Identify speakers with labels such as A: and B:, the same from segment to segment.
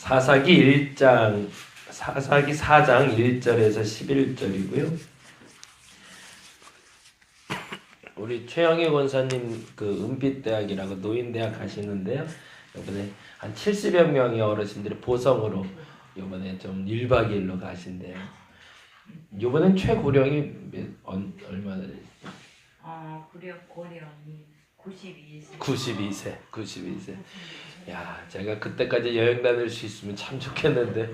A: 사사기 4장 1절에서 11절이고요. 우리 최영희 권사님 그 은빛대학이라고 노인대학 가시는데요. 이번에 한 70여 명의 어르신들이 보성으로 이번에 좀 1박 2일로 가신대요. 이번엔 최고령이 얼마나 되죠?
B: 고령이 92세.
A: 92세. 야, 제가 그때까지 여행 다닐 수 있으면 참 좋겠는데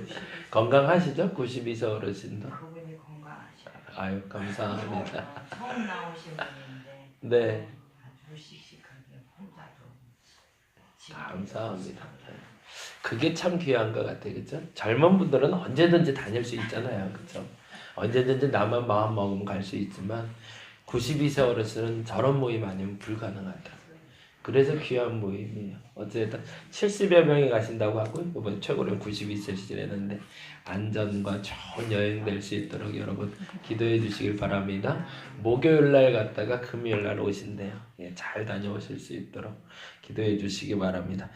A: 건강하시죠? 92세 어르신도.
B: 그분이 건강하셔.
A: 아유, 감사합니다.
B: 처음 나오신 분인데.
A: 네.
B: 아주 씩씩하게 혼자도.
A: 감사합니다. 그게 참 귀한 것 같아요, 그렇죠? 젊은 분들은 언제든지 다닐 수 있잖아요, 그렇죠? 언제든지 나만 마음 먹으면 갈 수 있지만 92세 어르신은 저런 모임 아니면 불가능하다. 그래서 귀한 모임이에요. 어쨌든 70여 명이 가신다고 하고 이번 최고령 92세시랬는데 안전과 좋은 여행 될 수 있도록 여러분 기도해 주시길 바랍니다. 목요일 날 갔다가 금요일 날 오신대요. 예, 잘 다녀오실 수 있도록 기도해 주시기 바랍니다.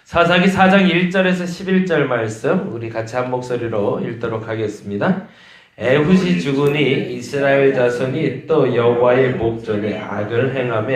A: 사사기 4장 1절에서 11절 말씀 우리 같이 한 목소리로 읽도록 하겠습니다. 에훗이 죽으니 이스라엘 자손이 또 여호와의 목전에 악을 행하며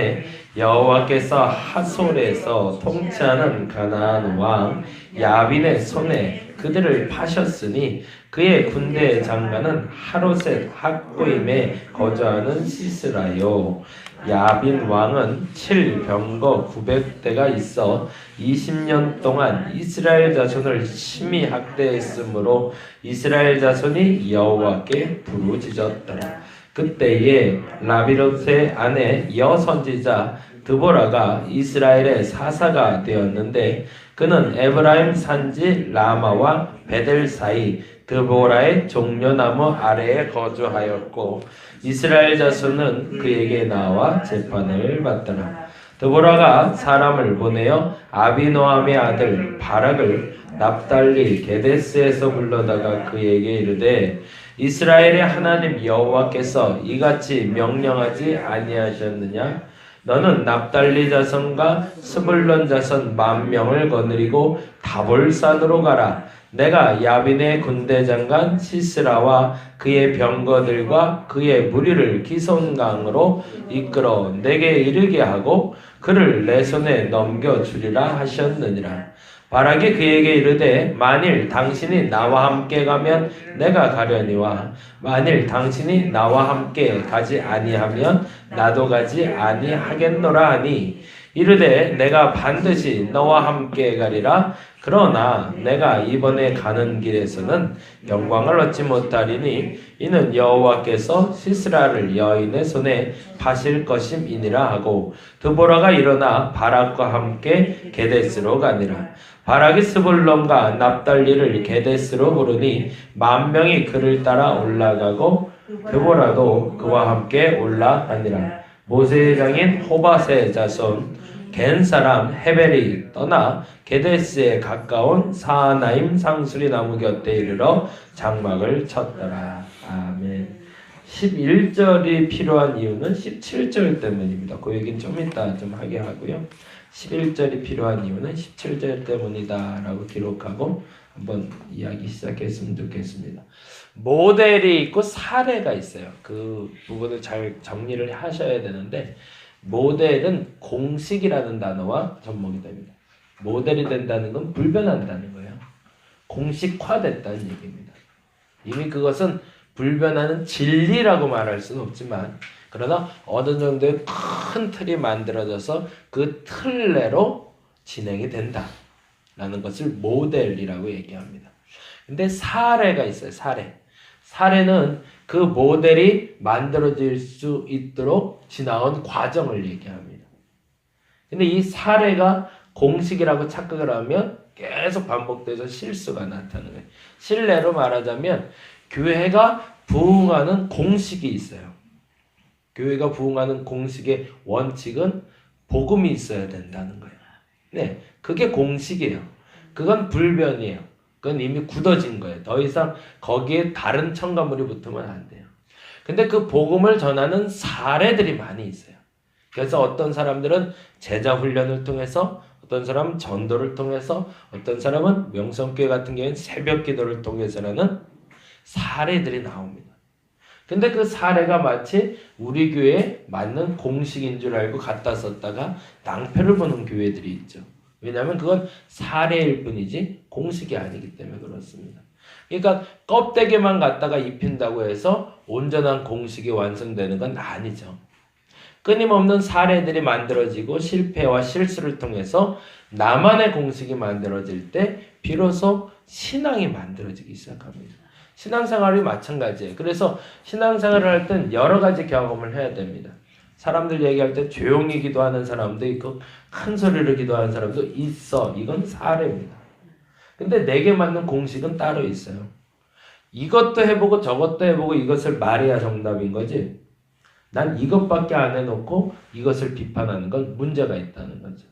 A: 여호와께서 하솔에서 통치하는 가나안 왕 야빈의 손에 그들을 파셨으니 그의 군대의 장관은 하로셋 학고임에 거주하는 시스라요. 야빈 왕은 7병거 900대가 있어 20년 동안 이스라엘 자손을 심히 학대했으므로 이스라엘 자손이 여호와께 부르짖었더라. 그때에 라비롯의 아내 여선지자 드보라가 이스라엘의 사사가 되었는데 그는 에브라임 산지 라마와 베델 사이 드보라의 종려나무 아래에 거주하였고 이스라엘 자손은 그에게 나와 재판을 받더라. 드보라가 사람을 보내어 아비노함의 아들 바락을 납달리 게데스에서 불러다가 그에게 이르되 이스라엘의 하나님 여호와께서 이같이 명령하지 아니하셨느냐? 너는 납달리 자손과 스불론 자손 10,000명을 거느리고 다볼산으로 가라. 내가 야빈의 군대 장관 시스라와 그의 병거들과 그의 무리를 기손강으로 이끌어 내게 이르게 하고 그를 내 손에 넘겨주리라 하셨느니라. 바락이 그에게 이르되 만일 당신이 나와 함께 가면 내가 가려니와 만일 당신이 나와 함께 가지 아니하면 나도 가지 아니하겠노라 하니 이르되 내가 반드시 너와 함께 가리라. 그러나 내가 이번에 가는 길에서는 영광을 얻지 못하리니 이는 여호와께서 시스라를 여인의 손에 파실 것임이니라 하고 드보라가 일어나 바락과 함께 게데스로 가니라. 바락이 스불론과 납달리를 게데스로 부르니 10,000명이 그를 따라 올라가고 드보라도 그와 함께 올라가니라. 모세의 장인 호바세 자손 겐 사람 헤벨이 떠나 게데스에 가까운 사하나임 상수리 나무 곁에 이르러 장막을 쳤더라. 아멘. 11절이 필요한 이유는 17절 때문입니다. 그 얘기는 좀 이따 좀 하게 하고요. 11절이 필요한 이유는 17절 때문이다 라고 기록하고 한번 이야기 시작했으면 좋겠습니다. 모델이 있고 사례가 있어요. 그 부분을 잘 정리를 하셔야 되는데 모델은 공식이라는 단어와 접목이 됩니다. 모델이 된다는 건 불변한다는 거예요. 공식화됐다는 얘기입니다. 이미 그것은 불변하는 진리라고 말할 수는 없지만 그러나 어느 정도의 큰 틀이 만들어져서 그 틀내로 진행이 된다라는 것을 모델이라고 얘기합니다. 근데 사례가 있어요. 사례는 그 모델이 만들어질 수 있도록 지나온 과정을 얘기합니다. 근데 이 사례가 공식이라고 착각을 하면 계속 반복돼서 실수가 나타나는 거예요. 실례로 말하자면 교회가 부흥하는 공식이 있어요. 교회가 부흥하는 공식의 원칙은 복음이 있어야 된다는 거예요. 네, 그게 공식이에요. 그건 불변이에요. 그건 이미 굳어진 거예요. 더 이상 거기에 다른 첨가물이 붙으면 안 돼요. 근데 그 복음을 전하는 사례들이 많이 있어요. 그래서 어떤 사람들은 제자 훈련을 통해서 어떤 사람은 전도를 통해서, 어떤 사람은 명성교회 같은 경우에는 새벽 기도를 통해서라는 사례들이 나옵니다. 근데 그 사례가 마치 우리 교회에 맞는 공식인 줄 알고 갖다 썼다가 낭패를 보는 교회들이 있죠. 왜냐하면 그건 사례일 뿐이지 공식이 아니기 때문에 그렇습니다. 그러니까 껍데기만 갖다가 입힌다고 해서 온전한 공식이 완성되는 건 아니죠. 끊임없는 사례들이 만들어지고 실패와 실수를 통해서 나만의 공식이 만들어질 때 비로소 신앙이 만들어지기 시작합니다. 신앙생활이 마찬가지예요. 그래서 신앙생활을 할 땐 여러 가지 경험을 해야 됩니다. 사람들 얘기할 때 조용히 기도하는 사람도 있고 큰 소리로 기도하는 사람도 있어. 이건 사례입니다. 근데 내게 맞는 공식은 따로 있어요. 이것도 해보고 저것도 해보고 이것을 말해야 정답인 거지. 난 이것밖에 안 해놓고 이것을 비판하는 건 문제가 있다는 거죠.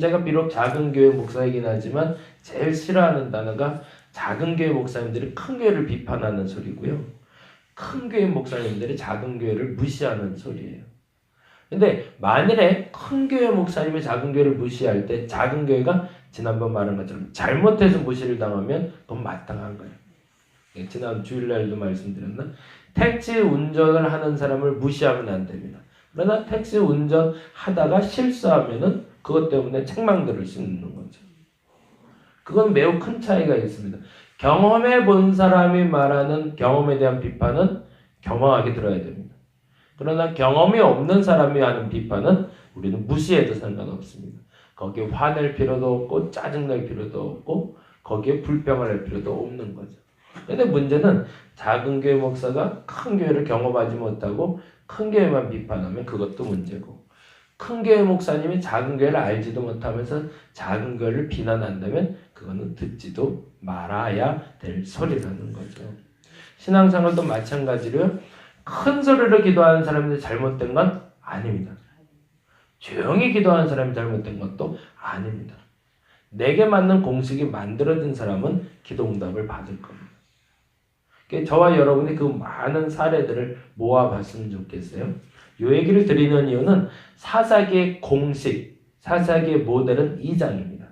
A: 제가 비록 작은 교회 목사이긴 하지만 제일 싫어하는 단어가 작은 교회 목사님들이 큰 교회를 비판하는 소리고요. 큰 교회 목사님들이 작은 교회를 무시하는 소리예요. 근데 만일에 큰 교회 목사님이 작은 교회를 무시할 때 작은 교회가 지난번 말한 것처럼 잘못해서 무시를 당하면 그건 마땅한 거예요. 지난 주일날도 말씀드렸나? 택시 운전을 하는 사람을 무시하면 안 됩니다. 그러나 택시 운전하다가 실수하면은 그것 때문에 책망 들을 수 있는 거죠. 그건 매우 큰 차이가 있습니다. 경험해 본 사람이 말하는 경험에 대한 비판은 겸허하게 들어야 됩니다. 그러나 경험이 없는 사람이 하는 비판은 우리는 무시해도 상관없습니다. 거기에 화낼 필요도 없고 짜증낼 필요도 없고 거기에 불평을 할 필요도 없는 거죠. 근데 문제는 작은 교회 목사가 큰 교회를 경험하지 못하고 큰 교회만 비판하면 그것도 문제고, 큰 교회 목사님이 작은 교회를 알지도 못하면서 작은 교회를 비난한다면 그거는 듣지도 말아야 될 소리라는 거죠. 신앙생활도 마찬가지로요. 큰 소리로 기도하는 사람이 잘못된 건 아닙니다. 조용히 기도하는 사람이 잘못된 것도 아닙니다. 내게 맞는 공식이 만들어진 사람은 기도응답을 받을 겁니다. 저와 여러분이 그 많은 사례들을 모아봤으면 좋겠어요. 이 얘기를 드리는 이유는 사사기의 공식, 사사기의 모델은 2장입니다.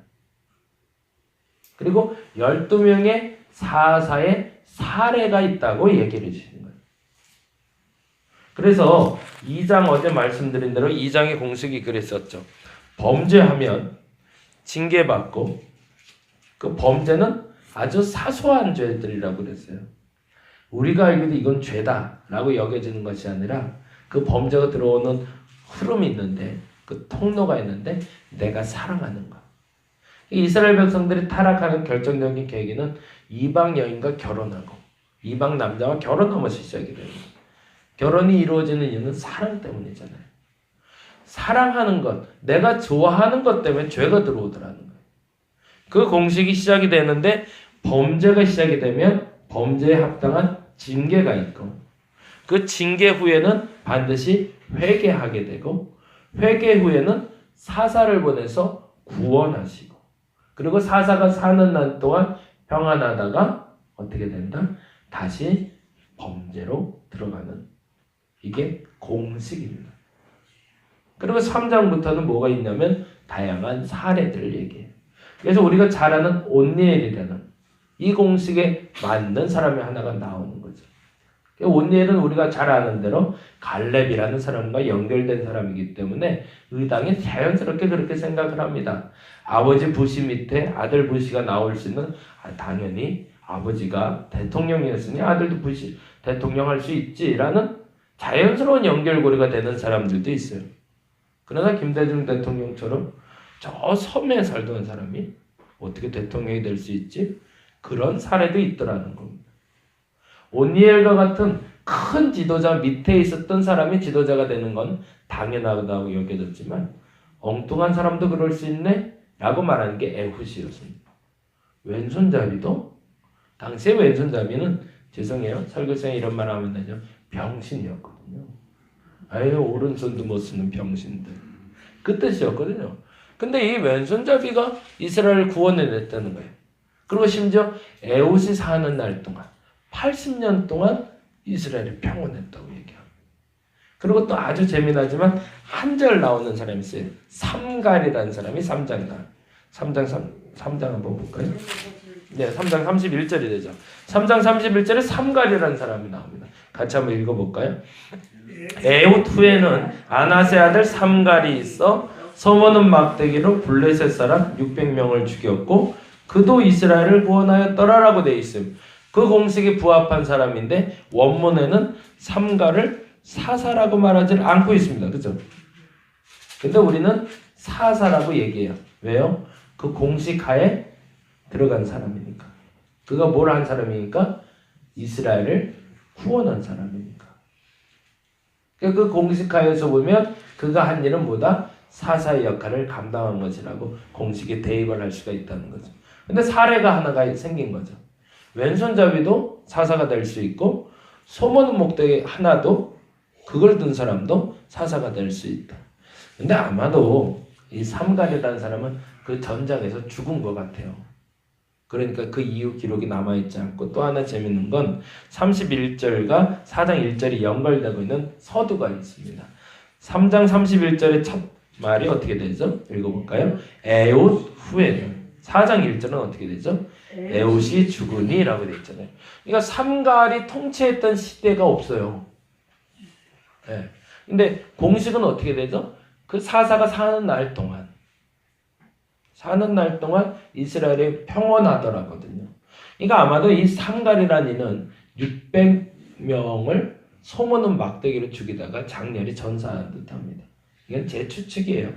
A: 그리고 12명의 사사의 사례가 있다고 얘기를 해주시는 거예요. 그래서 2장 어제 말씀드린 대로 2장의 공식이 그랬었죠. 범죄하면 징계받고 그 범죄는 아주 사소한 죄들이라고 그랬어요. 우리가 알기도 이건 죄다라고 여겨지는 것이 아니라 그 범죄가 들어오는 흐름이 있는데 그 통로가 있는데 내가 사랑하는 것. 이스라엘 백성들이 타락하는 결정적인 계기는 이방 여인과 결혼하고 이방 남자와 결혼하면서 시작이 돼요. 결혼이 이루어지는 이유는 사랑 때문이잖아요. 사랑하는 것, 내가 좋아하는 것 때문에 죄가 들어오더라는 거예요. 그 공식이 시작이 되는데 범죄가 시작이 되면 범죄에 합당한 징계가 있고 그 징계 후에는 반드시 회개하게 되고 회개 후에는 사사를 보내서 구원하시고 그리고 사사가 사는 날 동안 평안하다가 어떻게 된다? 다시 범죄로 들어가는 이게 공식입니다. 그리고 3장부터는 뭐가 있냐면 다양한 사례들을 얘기해요. 그래서 우리가 잘 아는 온니엘이라는 이 공식에 맞는 사람이 하나가 나오는 거죠. 온니엘은 우리가 잘 아는 대로 갈렙이라는 사람과 연결된 사람이기 때문에 의당이 자연스럽게 그렇게 생각을 합니다. 아버지 부시 밑에 아들 부시가 나올 수 있는 당연히 아버지가 대통령이었으니 아들도 부시 대통령 할 수 있지라는 자연스러운 연결고리가 되는 사람들도 있어요. 그러나 김대중 대통령처럼 저 섬에 살던 사람이 어떻게 대통령이 될 수 있지? 그런 사례도 있더라는 겁니다. 온니엘과 같은 큰 지도자 밑에 있었던 사람이 지도자가 되는 건 당연하다고 여겨졌지만 엉뚱한 사람도 그럴 수 있네? 라고 말하는 게 에훗이었습니다. 왼손잡이도 당시에 왼손잡이는 죄송해요. 설교생이 이런 말 하면 되죠. 병신이었거든요. 아유 오른손도 못 쓰는 병신들. 그 뜻이었거든요. 근데 이 왼손잡이가 이스라엘을 구원해냈다는 거예요. 그리고 심지어 에훗이 사는 날 동안 80년 동안 이스라엘이 평온했다고 얘기합니다. 그리고 또 아주 재미나지만 한 절 나오는 사람이 있어요. 삼갈이라는 사람이 3장 3장 3장 한번 볼까요? 네, 3장 31절이 되죠. 3장 31절에 삼갈이라는 사람이 나옵니다. 같이 한번 읽어볼까요? 에훗 후에는 아낫의 아들 삼갈이 있어 서머는 막대기로 블레셋 사람 600명을 죽였고 그도 이스라엘을 구원하였더라라고 되어 있음. 그 공식에 부합한 사람인데 원문에는 삼갈을 사사라고 말하지 않고 있습니다. 그죠? 근데 우리는 사사라고 얘기해요. 왜요? 그 공식 하에 들어간 사람이니까. 그가 뭘 한 사람이니까? 이스라엘을 구원한 사람이니까. 그 공식 하에서 보면 그가 한 일은 뭐다? 사사의 역할을 감당한 것이라고 공식에 대입을 할 수가 있다는 거죠. 근데 사례가 하나가 생긴 거죠. 왼손잡이도 사사가 될 수 있고 소모는 목대기 하나도 그걸 든 사람도 사사가 될 수 있다. 근데 아마도 이 삼갈이라는 사람은 그 전장에서 죽은 것 같아요. 그러니까 그 이후 기록이 남아있지 않고 또 하나 재밌는 건 31절과 4장 1절이 연결되고 있는 서두가 있습니다. 3장 31절의 첫 말이 어떻게 되죠? 읽어볼까요? 에훗 후에는 4장 1절은 어떻게 되죠? 에훗이 죽으니 라고 되어 있잖아요. 그러니까 삼갈이 통치했던 시대가 없어요. 네. 근데 공식은 어떻게 되죠? 그 사사가 사는 날 동안 이스라엘이 평온하더라거든요. 그러니까 아마도 이 삼갈이라는 이는 600명을 소모는 막대기로 죽이다가 장렬히 전사한 듯합니다. 이건 제 추측이에요.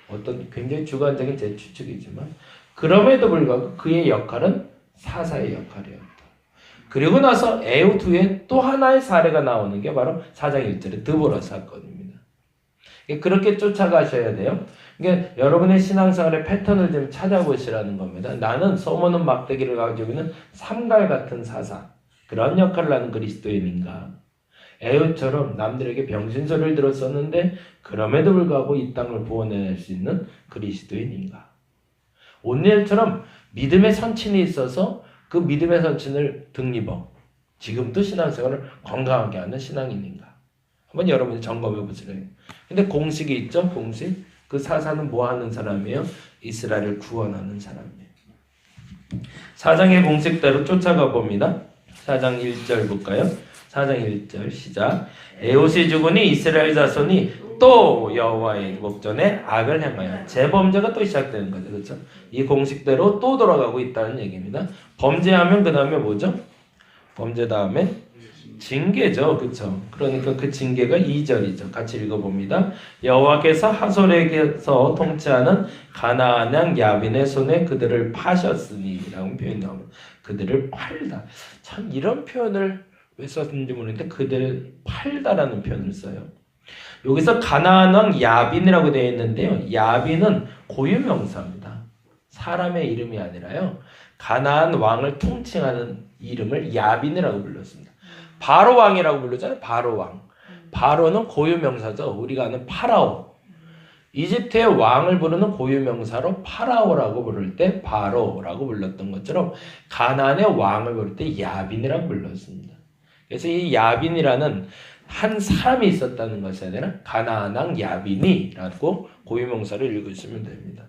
A: 어떤 굉장히 주관적인 제 추측이지만 그럼에도 불구하고 그의 역할은 사사의 역할이었다. 그리고 나서 에훗 후에 또 하나의 사례가 나오는 게 바로 4장 1절의 드보라 사건입니다. 그렇게 쫓아가셔야 돼요. 그러니까 여러분의 신앙생활의 패턴을 좀 찾아보시라는 겁니다. 나는 소모는 막대기를 가지고 있는 삼갈 같은 사사, 그런 역할을 하는 그리스도인인가? 에훗처럼 남들에게 병신소리를 들었었는데 그럼에도 불구하고 이 땅을 구원해낼 수 있는 그리스도인인가? 온니엘처럼 믿음의 선친이 있어서 그 믿음의 선친을 등입어 지금도 신앙생활을 건강하게 하는 신앙인인가? 한번 여러분이 점검해 보시래요. 근데 공식이 있죠? 공식. 그 사사는 뭐 하는 사람이에요? 이스라엘을 구원하는 사람이에요. 4장의 공식대로 쫓아가 봅니다. 4장 1절 볼까요? 4장 1절 시작. 에훗이 죽으니 이스라엘 자손이 또 여호와의 목전에 악을 행하여 재범죄가 또 시작되는 거죠. 그렇죠? 이 공식대로 또 돌아가고 있다는 얘기입니다. 범죄하면 그 다음에 뭐죠? 범죄 다음에 징계죠. 그렇죠? 그러니까 그 징계가 2절이죠. 같이 읽어봅니다. 여호와께서 하솔에게서 통치하는 가나안 왕 야빈의 손에 그들을 파셨으니 라고 표현이 나옵니다. 그들을 팔다. 참 이런 표현을 왜 썼는지 모르겠는데 그들을 팔다라는 표현을 써요. 여기서 가나안 왕 야빈이라고 되어 있는데요. 야빈은 고유명사입니다. 사람의 이름이 아니라요. 가나안 왕을 통칭하는 이름을 야빈이라고 불렀습니다. 바로 왕이라고 부르잖아요. 바로 왕. 바로는 고유명사죠. 우리가 아는 파라오. 이집트의 왕을 부르는 고유명사로 파라오라고 부를 때 바로라고 불렀던 것처럼 가나안의 왕을 부를 때 야빈이라고 불렀습니다. 그래서 이 야빈이라는 한 사람이 있었다는 것이 아니라 가나안 왕 야빈이라고 고유명사를 읽으시면 됩니다.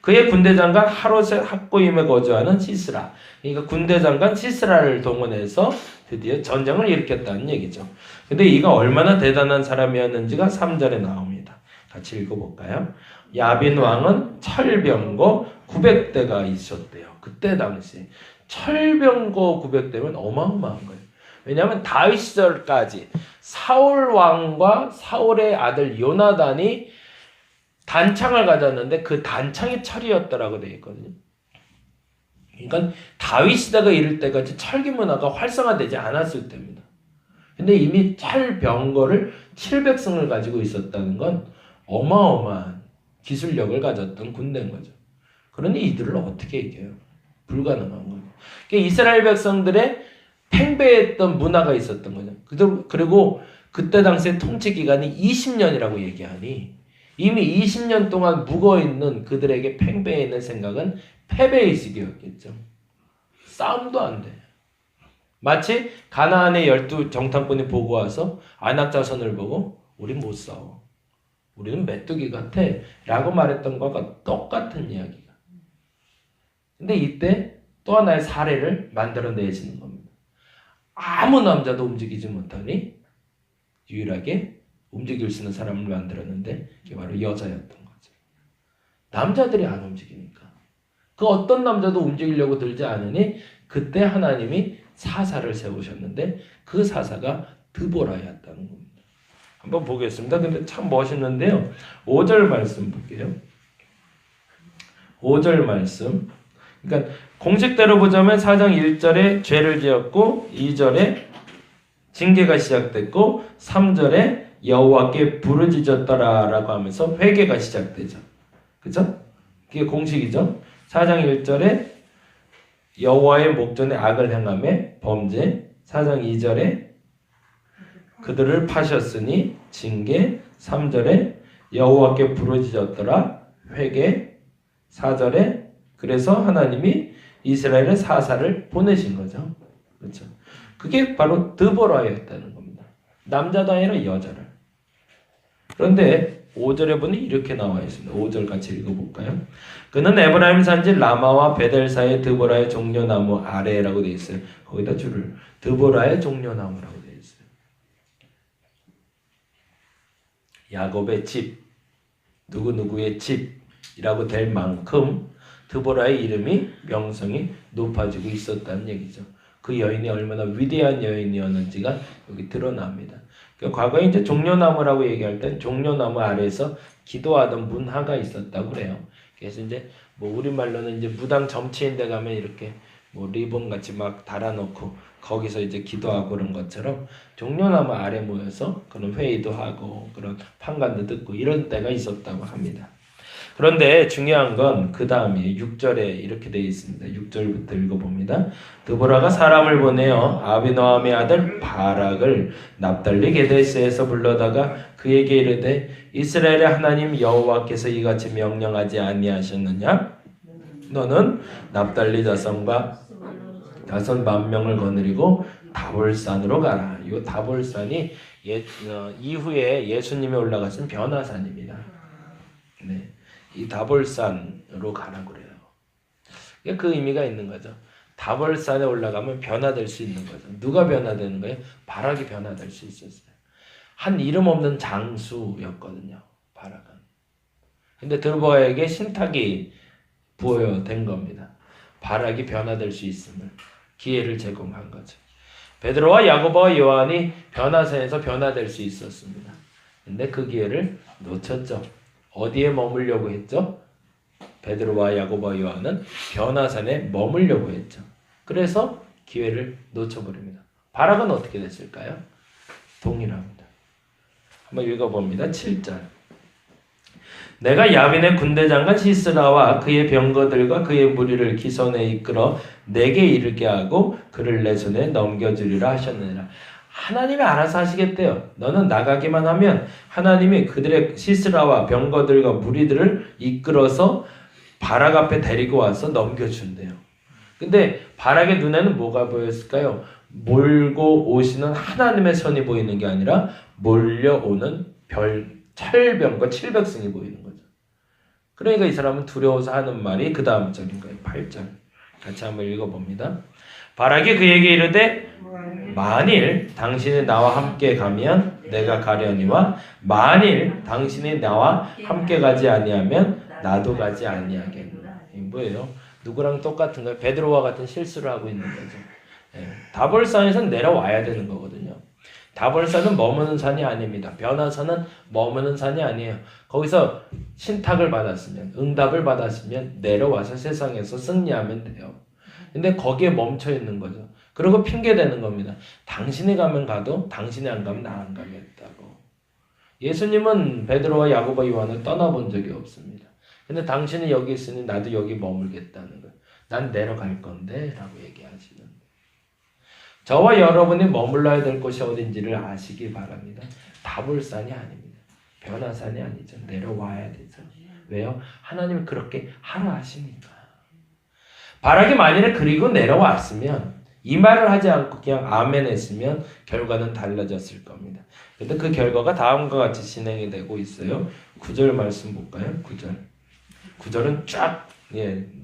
A: 그의 군대장관 하롯의 학고임에 거주하는 시스라. 그러니까 군대장관 시스라를 동원해서 드디어 전쟁을 일으켰다는 얘기죠. 근데 이가 얼마나 대단한 사람이었는지가 3절에 나옵니다. 같이 읽어볼까요? 야빈 왕은 철병거 900대가 있었대요. 그때 당시 철병거 900대면 어마어마한 거예요. 왜냐하면 다윗 시절까지 사울 왕과 사울의 아들 요나단이 단창을 가졌는데 그 단창이 철이었더라고 되어 있거든요. 그러니까 다윗 시대가 이를 때까지 철기 문화가 활성화되지 않았을 때입니다. 근데 이미 철병거를 700승을 가지고 있었다는 건 어마어마한 기술력을 가졌던 군대인 거죠. 그런데 이들을 어떻게 이겨요? 불가능한 거예요. 그러니까 이스라엘 백성들의 팽배했던 문화가 있었던 거죠. 그리고 그때 당시의 통치 기간이 20년이라고 얘기하니 이미 20년 동안 묵어있는 그들에게 팽배해 있는 생각은 패배의식이었겠죠. 싸움도 안 돼. 마치 가나안의 12 정탐꾼이 보고 와서 아낙 자손을 보고 우린 못 싸워. 우리는 메뚜기 같아 라고 말했던 것과 똑같은 이야기가. 근데 이때 또 하나의 사례를 만들어내시는 겁니다. 아무 남자도 움직이지 못하니 유일하게 움직일 수 있는 사람을 만들었는데 그게 바로 여자였던 거죠. 남자들이 안 움직이니까. 그 어떤 남자도 움직이려고 들지 않으니 그때 하나님이 사사를 세우셨는데 그 사사가 드보라였다는 겁니다. 한번 보겠습니다. 근데 참 멋있는데요. 5절 말씀 볼게요. 5절 말씀. 그러니까 공식대로 보자면 4장 1절에 죄를 지었고 2절에 징계가 시작됐고 3절에 여호와께 부르짖었더라라고 하면서 회개가 시작되죠. 그죠? 그게 공식이죠. 4장 1절에 여호와의 목전에 악을 행하며 범죄, 4장 2절에 그들을 파셨으니 징계, 3절에 여호와께 부르짖었더라 회개, 4절에 그래서 하나님이 이스라엘의 사사를 보내신 거죠. 그렇죠? 그게 바로 드보라였다는 겁니다. 남자도 아니라 여자를. 그런데 5절에 보니 이렇게 나와 있습니다. 5절 같이 읽어볼까요? 그는 에브라임 산지 라마와 베델 사이의 드보라의 종려나무 아래라고 되어 있어요. 거기다 줄을 드보라의 종려나무라고 되어 있어요. 야곱의 집, 누구누구의 집이라고 될 만큼 드보라의 이름이 명성이 높아지고 있었다는 얘기죠. 그 여인이 얼마나 위대한 여인이었는지가 여기 드러납니다. 과거에 이제 종려나무라고 얘기할 땐 종려나무 아래에서 기도하던 문화가 있었다고 그래요. 그래서 이제 뭐 우리말로는 이제 무당 점치인 데 가면 이렇게 뭐 리본 같이 막 달아놓고 거기서 이제 기도하고 그런 것처럼 종려나무 아래 모여서 그런 회의도 하고 그런 판관도 듣고 이런 때가 있었다고 합니다. 그런데 중요한 건 그 다음에 6절에 이렇게 되어 있습니다. 6절부터 읽어봅니다. 드보라가 사람을 보내어 아비노함의 아들 바락을 납달리 게데스에서 불러다가 그에게 이르되 이스라엘의 하나님 여호와께서 이같이 명령하지 아니하셨느냐? 너는 납달리 자손과 다섯 만 명을 거느리고 다볼산으로 가라. 이 다볼산이 이후에 예수님이 올라가신 변화산입니다. 네. 이 다볼산으로 가라고 그래요. 그 의미가 있는 거죠. 다볼산에 올라가면 변화될 수 있는 거죠. 누가 변화되는 거예요? 바락이 변화될 수 있었어요. 한 이름 없는 장수였거든요. 바락은. 근데 드보라에게 신탁이 부여된 겁니다. 바락이 변화될 수 있음을 기회를 제공한 거죠. 베드로와 야고보와 요한이 변화산에서 변화될 수 있었습니다. 근데 그 기회를 놓쳤죠. 어디에 머물려고 했죠? 베드로와 야고보와 요한은 변화산에 머물려고 했죠. 그래서 기회를 놓쳐버립니다. 바락은 어떻게 됐을까요? 동일합니다. 한번 읽어봅니다. 7절. 내가 야빈의 군대장관 시스라와 그의 병거들과 그의 무리를 기손에 이끌어 내게 이르게 하고 그를 내 손에 넘겨주리라 하셨느니라. 하나님이 알아서 하시겠대요. 너는 나가기만 하면 하나님이 그들의 시스라와 병거들과 무리들을 이끌어서 바락 앞에 데리고 와서 넘겨준대요. 근데 바락의 눈에는 뭐가 보였을까요? 몰고 오시는 하나님의 손이 보이는 게 아니라 몰려오는 철병과 칠백승이 보이는 거죠. 그러니까 이 사람은 두려워서 하는 말이 그 다음 절인 거예요. 8절. 같이 한번 읽어봅니다. 바락이 그에게 이르되 만일 당신이 나와 함께 가면 내가 가려니와 만일 당신이 나와 함께 가지 아니하면 나도 가지 아니하겠노라. 이 뭐예요? 누구랑 똑같은 거예요? 베드로와 같은 실수를 하고 있는 거죠. 다볼산에서는 내려와야 되는 거거든요. 다볼산은 머무는 산이 아닙니다. 변화산은 머무는 산이 아니에요. 거기서 신탁을 받았으면, 응답을 받았으면 내려와서 세상에서 승리하면 돼요. 근데 거기에 멈춰 있는 거죠. 그리고 핑계 대는 겁니다. 당신이 가면 가도 당신이 안 가면 나 안 가겠다고. 예수님은 베드로와 야고보 요한을 떠나본 적이 없습니다. 근데 당신이 여기 있으니 나도 여기 머물겠다는 거예요. 난 내려갈 건데 라고 얘기하시는. 저와 여러분이 머물러야 될 곳이 어딘지를 아시기 바랍니다. 다볼산이 아닙니다. 변화산이 아니죠. 내려와야 되죠. 왜요? 하나님이 그렇게 하라 하시니까. 바락이 만일에 그리고 내려왔으면 이 말을 하지 않고 그냥 아멘 했으면 결과는 달라졌을 겁니다. 근데 그 결과가 다음과 같이 진행이 되고 있어요. 9절 말씀 볼까요? 9절. 9절은 쫙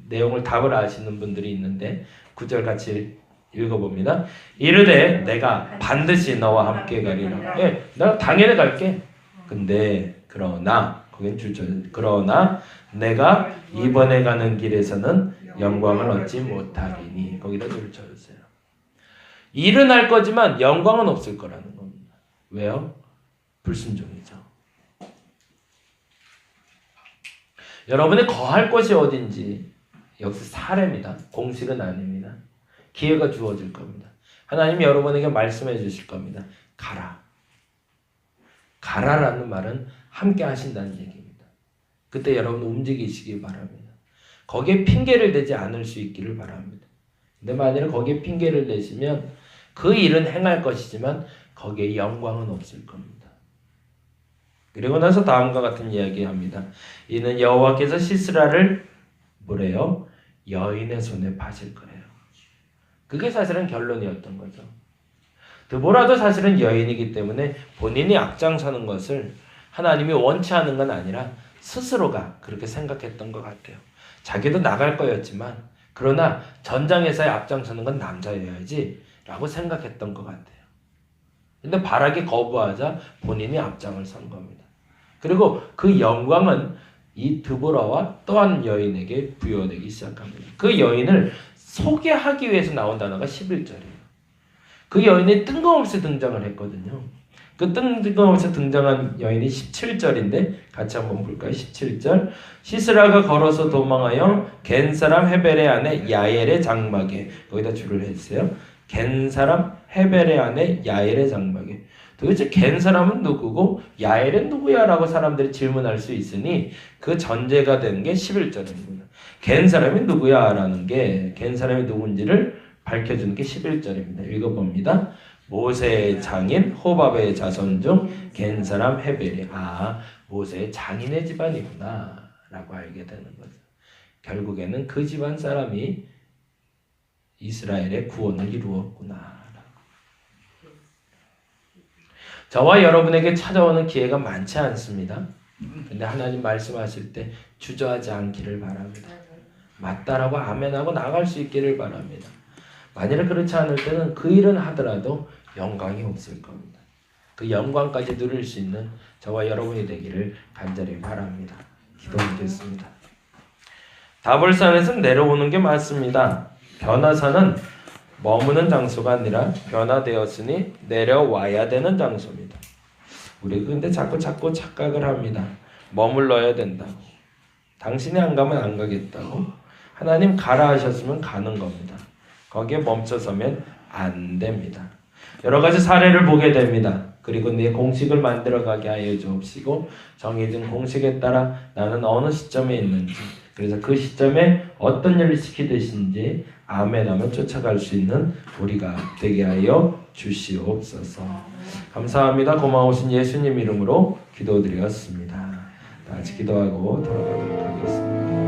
A: 내용을 답을 아시는 분들이 있는데 9절 같이 읽어봅니다. 이르되 내가 반드시 너와 함께 가리라. 내가 당연히 갈게. 근데 그러나 거긴 줄절. 그러나 내가 이번에 가는 길에서는 영광을 얻지 못하리니. 거기다 줄을 쳐주세요. 일은 할 거지만 영광은 없을 거라는 겁니다. 왜요? 불순종이죠. 여러분이 거할 곳이 어딘지 여기서 사례입니다. 공식은 아닙니다. 기회가 주어질 겁니다. 하나님이 여러분에게 말씀해 주실 겁니다. 가라. 가라라는 말은 함께 하신다는 얘기입니다. 그때 여러분 움직이시기 바랍니다. 거기에 핑계를 대지 않을 수 있기를 바랍니다. 근데 만약에 거기에 핑계를 내시면 그 일은 행할 것이지만 거기에 영광은 없을 겁니다. 그리고 나서 다음과 같은 이야기합니다. 이는 여호와께서 시스라를 뭐래요? 여인의 손에 파실 거래요. 그게 사실은 결론이었던 거죠. 드보라도 사실은 여인이기 때문에 본인이 앞장서는 것을 하나님이 원치 않은 건 아니라 스스로가 그렇게 생각했던 것 같아요. 자기도 나갈 거였지만 그러나 전장에서의 앞장서는 건 남자여야지 라고 생각했던 것 같아요. 근데 바락이 거부하자 본인이 앞장을 선 겁니다. 그리고 그 영광은 이 드보라와 또 한 여인에게 부여되기 시작합니다. 그 여인을 소개하기 위해서 나온 단어가 11절이에요. 그 여인이 뜬금없이 등장을 했거든요. 그 뜬금없이 등장한 여인이 17절인데 같이 한번 볼까요? 17절. 시스라가 걸어서 도망하여 겐 사람 헤벨의 아내 야엘의 장막에, 거기다 줄을 했어요. 겐 사람 헤벨의 아내 야엘의 장막에. 도대체 겐 사람은 누구고 야엘은 누구야? 라고 사람들이 질문할 수 있으니 그 전제가 된 게 11절입니다. 겐 사람이 누구야? 라는 게 겐 사람이 누군지를 밝혀주는 게 11절입니다. 읽어봅니다. 모세의 장인 호밥의 자손 중 겐 사람 헤벨이 모세의 장인의 집안이구나 라고 알게 되는 거죠. 결국에는 그 집안 사람이 이스라엘의 구원을 이루었구나. 저와 여러분에게 찾아오는 기회가 많지 않습니다. 근데 하나님 말씀하실 때 주저하지 않기를 바랍니다. 맞다라고 아멘하고 나갈 수 있기를 바랍니다. 만일 그렇지 않을 때는 그 일은 하더라도 영광이 없을 겁니다. 그 영광까지 누릴 수 있는 저와 여러분이 되기를 간절히 바랍니다. 기도하겠습니다. 다볼산에서 내려오는 게 맞습니다. 변화산은 머무는 장소가 아니라 변화되었으니 내려와야 되는 장소입니다. 우리 근데 자꾸 착각을 합니다. 머물러야 된다고. 당신이 안 가면 안 가겠다고. 하나님 가라 하셨으면 가는 겁니다. 거기에 멈춰서면 안 됩니다. 여러 가지 사례를 보게 됩니다. 그리고 내 공식을 만들어가게 하여 주옵시고 정해진 공식에 따라 나는 어느 시점에 있는지, 그래서 그 시점에 어떤 일을 시키듯인지 아멘 하면 쫓아갈 수 있는 우리가 되게 하여 주시옵소서. 감사합니다. 고마우신 예수님 이름으로 기도드렸습니다. 다 같이 기도하고 돌아가도록 하겠습니다.